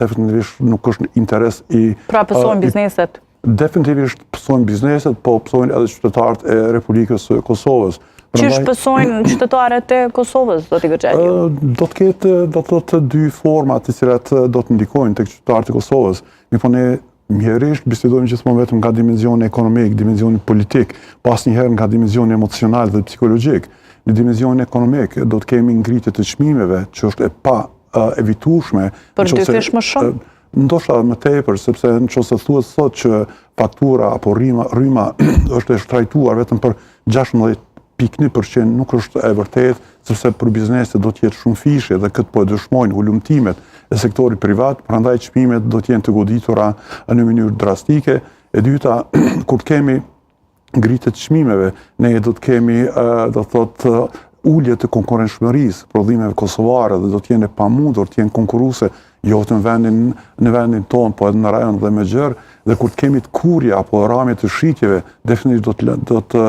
definitivisht nuk është interes i... Pra pësojnë bizneset? Definitivisht pësojnë bizneset, po pësojnë edhe qytetarët e Republikës së Kosovës. Qysh pësojnë qytetarët e Kosovës, do t'i gërgjegju? Do të dy format të cilat do të ndikojnë të qytetarët e Kosovës. Mi po ne mjerisht bisedojmë gjithmonë vetëm nga dimenzioni ekonomik, dimenzioni politik, pas njëherë nga dimenzioni emocional dhe psikologjik. Në dimenzioni ekonomik do të kemi ngritje të çmimeve, që është e pa evitueshme. Për dy fish më shumë? Ndoshta më tepër, sepse nëse thuhet sot që faktura apo rryma është e shtrajtuar vetëm për 16.1% nuk është e vërtetë, sepse për bizneset do të jetë shumë fishe dhe këtë po e dëshmojnë ulumtimet e sektorit privat, prandaj çmimet do të jenë të goditura në mënyrë drastike. E dyta, kur të kemi ngritje të çmimeve, ne do të kemi, do thotë, ulje të konkurrenshmërisë, prodhimeve kosovare dhe do të jenë pamundur të jenë konkurruese jo në vendin tonë, po edhe në rajon dhe me gjërë, dhe kur të kemi të kurje apo ramje të shitjeve, definitivisht do të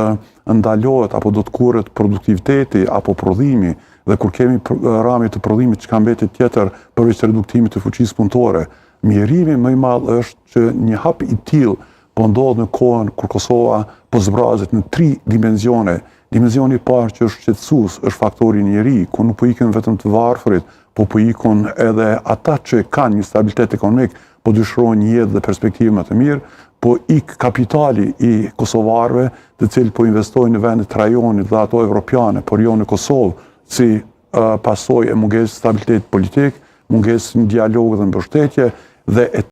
ndalohet apo do të kurret produktiviteti apo prodhimi, dhe kur kemi ramje të prodhimit që ka mbetit tjetër përveç reduktimit të fuqisë punëtore. Mjerimi më i madh është që një hap i tillë po ndodh në kohën kur Kosova po zbrazet në 3 dimensione. Dimensioni i parë që është shqetësues është faktori njeri, ku nuk po ikën vetëm të varfërit, po ikën edhe ata që kanë një stabilitet ekonomik, po dëshirojnë një jetë dhe perspektivë më të mirë, po ik kapitali i kosovarëve, të cilët po investojnë në vendet të rajonit dhe ato evropiane, por jo në Kosovë, si pasojë e mungesës stabilitet politik, mungesës një dialog dhe mbështetje dhe